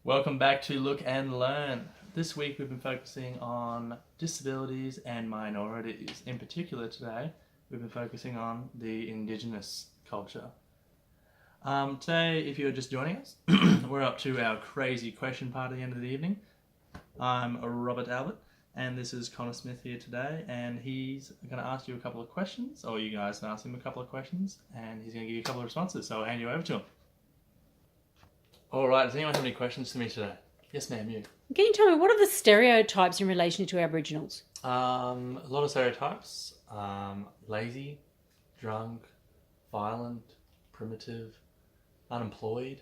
Welcome back to Look and Learn. This week we've been focusing on disabilities and minorities. In particular today, we've been focusing on the Indigenous culture. Today, if you're just joining us, we're up to our crazy question part at the end of the evening. I'm Robert Albert, and this is Connor Smith here today, and he's going to ask you a couple of questions, or you guys can ask him a couple of questions, and he's going to give you a couple of responses, so I'll hand you over to him. Alright, does anyone have any questions for me today? Yes ma'am, you. Can you tell me, what are the stereotypes in relation to Aboriginals? A lot of stereotypes. Lazy, drunk, violent, primitive, unemployed.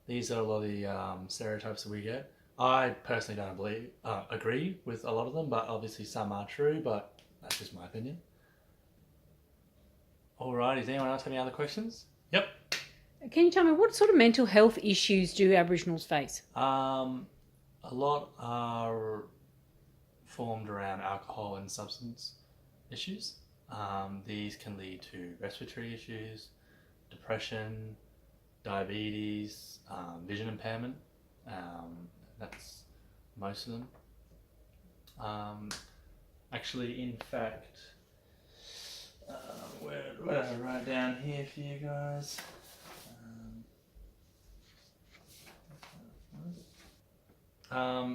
These are a lot of the stereotypes that we get. I personally don't agree with a lot of them, but obviously some are true, but that's just my opinion. Alright, does anyone else have any other questions? Yep. Can you tell me, what sort of mental health issues do Aboriginals face? A lot are formed around alcohol and substance issues. These can lead to respiratory issues, depression, diabetes, vision impairment. That's most of them. Actually, in fact, where did I write down here for you guys?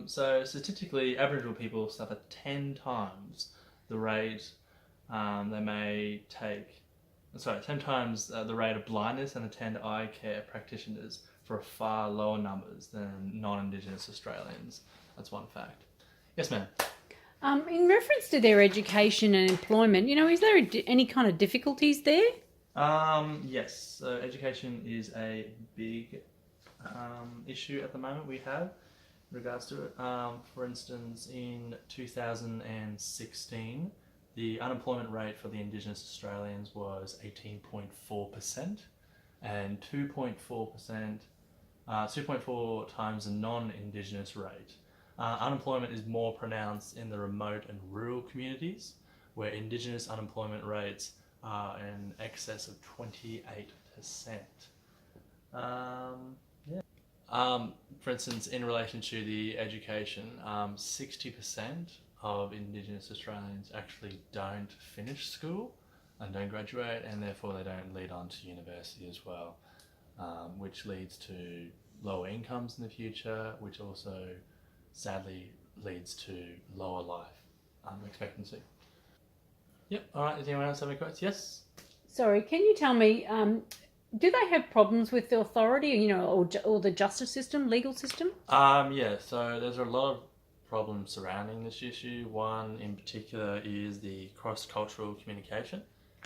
So statistically, Aboriginal people suffer 10 times the rate they may take, 10 times the rate of blindness and attend eye care practitioners for far lower numbers than non-Indigenous Australians. That's one fact. Yes, ma'am. In reference to their education and employment, is there any kind of difficulties there? Yes. So education is a big issue at the moment we have in regards to it. For instance, in 2016, the unemployment rate for the Indigenous Australians was 18.4%, and 2.4 times the non-Indigenous rate. Unemployment is more pronounced in the remote and rural communities, where Indigenous unemployment rates are in excess of 28%. For instance, in relation to the education, 60% of Indigenous Australians actually don't finish school and don't graduate, and therefore they don't lead on to university as well, which leads to lower incomes in the future, which also sadly leads to lower life expectancy. Yep, alright, does anyone else have any questions? Yes? Sorry, can you tell me, do they have problems with the authority, or the justice system, legal system? Yeah, so there's a lot of problems surrounding this issue. One in particular is the cross-cultural communication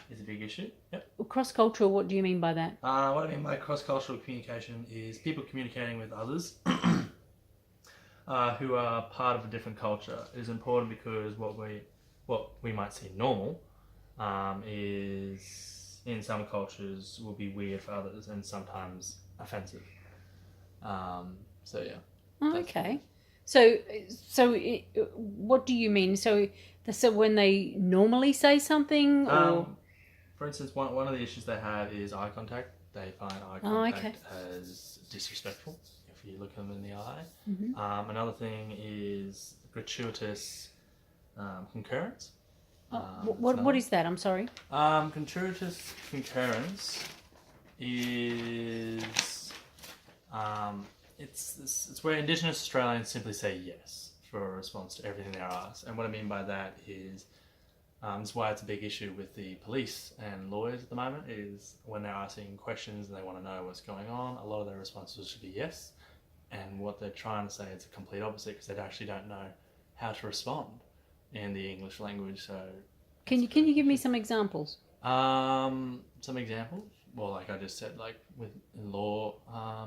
is a big issue. Yep. Cross-cultural, what do you mean by that? What I mean by cross-cultural communication is people communicating with others who are part of a different culture. It is important because what we might see normal is in some cultures will be weird for others and sometimes offensive. So yeah. Oh, okay. So what do you mean? So when they normally say something, or for instance, one of the issues they have is eye contact. They find eye contact as disrespectful if you look them in the eye. Mm-hmm. Another thing is gratuitous concurrence. What is that? I'm sorry. Gratuitous concurrence is it's where Indigenous Australians simply say yes for a response to everything they're asked. And what I mean by that is that's why it's a big issue with the police and lawyers at the moment, is when they're asking questions and they want to know what's going on, a lot of their responses should be yes. And what they're trying to say is the complete opposite, because they actually don't know how to respond in the English language. So can you give me some examples? Some examples. Well, like I just said, like in law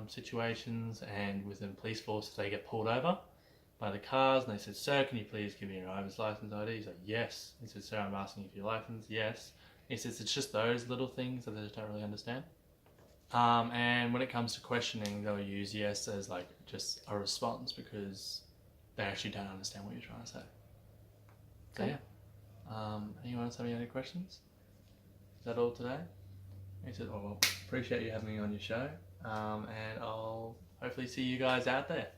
situations and within police force, if they get pulled over by the cars and they said, "Sir, can you please give me your driver's license ID?" He's like, "Yes." He said, "Sir, I'm asking you for your license." "Yes." He says it's just those little things that they just don't really understand. And when it comes to questioning, they'll use yes as like just a response because they actually don't understand what you're trying to say. So Okay. yeah. Anyone else have any other questions? Is that all today? He said, "Oh well, appreciate you having me on your show, and I'll hopefully see you guys out there."